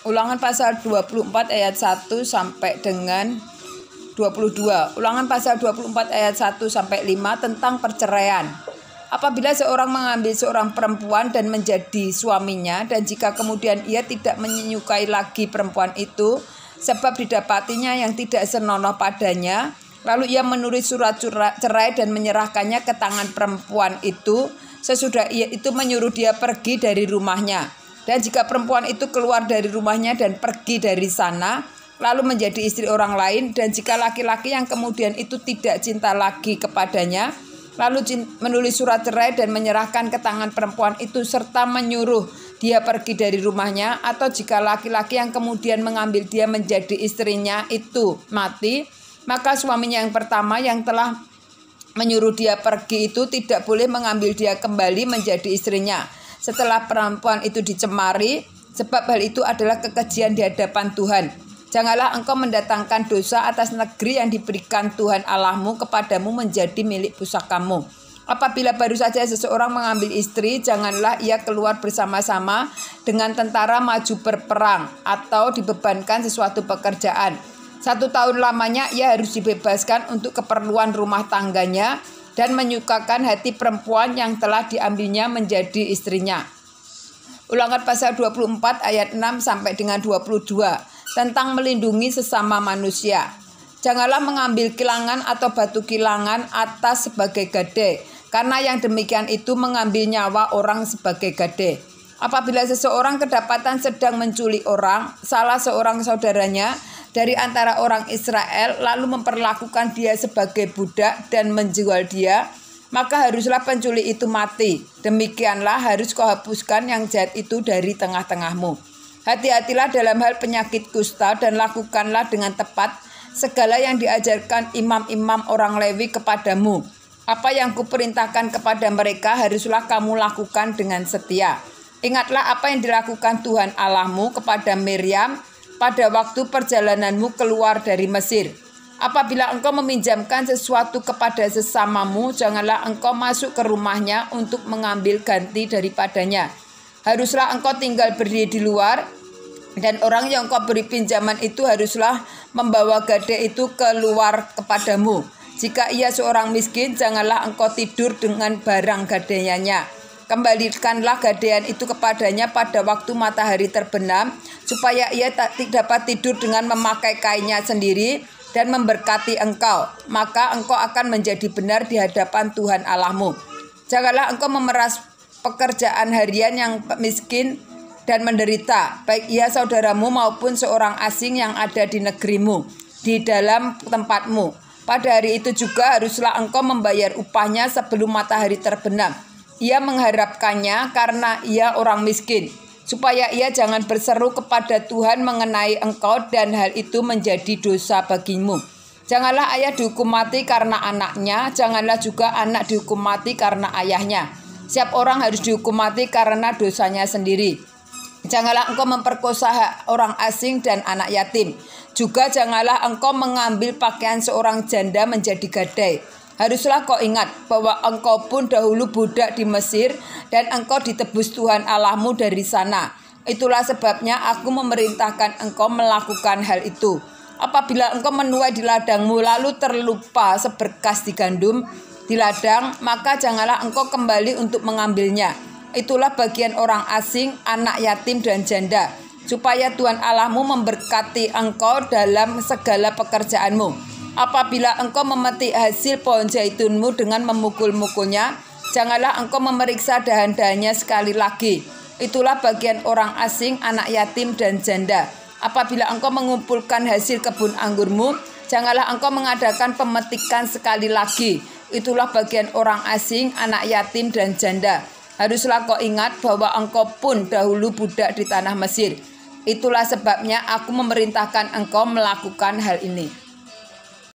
Ulangan pasal 24 ayat 1 sampai dengan 22. Ulangan pasal 24 ayat 1 sampai 5 tentang perceraian. Apabila seorang mengambil seorang perempuan dan menjadi suaminya, dan jika kemudian ia tidak menyukai lagi perempuan itu, sebab didapatinya yang tidak senonoh padanya, lalu ia menulis surat cerai dan menyerahkannya ke tangan perempuan itu, sesudah ia itu menyuruh dia pergi dari rumahnya. Dan jika perempuan itu keluar dari rumahnya dan pergi dari sana, lalu menjadi istri orang lain, dan jika laki-laki yang kemudian itu tidak cinta lagi kepadanya, lalu menulis surat cerai dan menyerahkan ke tangan perempuan itu serta menyuruh dia pergi dari rumahnya, atau jika laki-laki yang kemudian mengambil dia menjadi istrinya itu mati, maka suaminya yang pertama yang telah menyuruh dia pergi itu tidak boleh mengambil dia kembali menjadi istrinya setelah perempuan itu dicemari, sebab hal itu adalah kekejian di hadapan Tuhan. Janganlah engkau mendatangkan dosa atas negeri yang diberikan Tuhan Allahmu kepadamu menjadi milik pusakamu. Apabila baru saja seseorang mengambil istri, janganlah ia keluar bersama-sama dengan tentara maju berperang atau dibebankan sesuatu pekerjaan. 1 tahun lamanya ia harus dibebaskan untuk keperluan rumah tangganya dan menyukakan hati perempuan yang telah diambilnya menjadi istrinya. Ulangan pasal 24 ayat 6 sampai dengan 22 tentang melindungi sesama manusia. Janganlah mengambil kilangan atau batu kilangan atas sebagai gade, karena yang demikian itu mengambil nyawa orang sebagai gade. Apabila seseorang kedapatan sedang menculik orang, salah seorang saudaranya dari antara orang Israel, lalu memperlakukan dia sebagai budak dan menjual dia, maka haruslah penculik itu mati. Demikianlah harus kau hapuskan yang jahat itu dari tengah-tengahmu. Hati-hatilah dalam hal penyakit kusta dan lakukanlah dengan tepat segala yang diajarkan imam-imam orang Lewi kepadamu. Apa yang kuperintahkan kepada mereka haruslah kamu lakukan dengan setia. Ingatlah apa yang dilakukan Tuhan Allahmu kepada Miriam pada waktu perjalananmu keluar dari Mesir. Apabila engkau meminjamkan sesuatu kepada sesamamu, janganlah engkau masuk ke rumahnya untuk mengambil ganti daripadanya. Haruslah engkau tinggal berdiri di luar, dan orang yang engkau beri pinjaman itu haruslah membawa gade itu keluar kepadamu. Jika ia seorang miskin, janganlah engkau tidur dengan barang gadaiannya. Kembalikanlah gadaian itu kepadanya pada waktu matahari terbenam, supaya ia tidak dapat tidur dengan memakai kainnya sendiri dan memberkati engkau. Maka engkau akan menjadi benar di hadapan Tuhan Allahmu. Janganlah engkau memeras pekerjaan harian yang miskin dan menderita, baik ia saudaramu maupun seorang asing yang ada di negerimu, di dalam tempatmu. Pada hari itu juga haruslah engkau membayar upahnya sebelum matahari terbenam. Ia mengharapkannya karena ia orang miskin, supaya ia jangan berseru kepada Tuhan mengenai engkau dan hal itu menjadi dosa bagimu. Janganlah ayah dihukum mati karena anaknya, janganlah juga anak dihukum mati karena ayahnya. Setiap orang harus dihukum mati karena dosanya sendiri. Janganlah engkau memperkosa orang asing dan anak yatim. Juga janganlah engkau mengambil pakaian seorang janda menjadi gadai. Haruslah kau ingat bahwa engkau pun dahulu budak di Mesir dan engkau ditebus Tuhan Allahmu dari sana. Itulah sebabnya aku memerintahkan engkau melakukan hal itu. Apabila engkau menuai di ladangmu lalu terlupa seberkas di gandum di ladang, maka janganlah engkau kembali untuk mengambilnya. Itulah bagian orang asing, anak yatim dan janda, supaya Tuhan Allahmu memberkati engkau dalam segala pekerjaanmu. Apabila engkau memetik hasil pohon zaitunmu dengan memukul-mukulnya, janganlah engkau memeriksa dahan-dahannya sekali lagi. Itulah bagian orang asing, anak yatim dan janda. Apabila engkau mengumpulkan hasil kebun anggurmu, janganlah engkau mengadakan pemetikan sekali lagi. Itulah bagian orang asing, anak yatim dan janda. Haruslah kau ingat bahwa engkau pun dahulu budak di tanah Mesir. Itulah sebabnya aku memerintahkan engkau melakukan hal ini.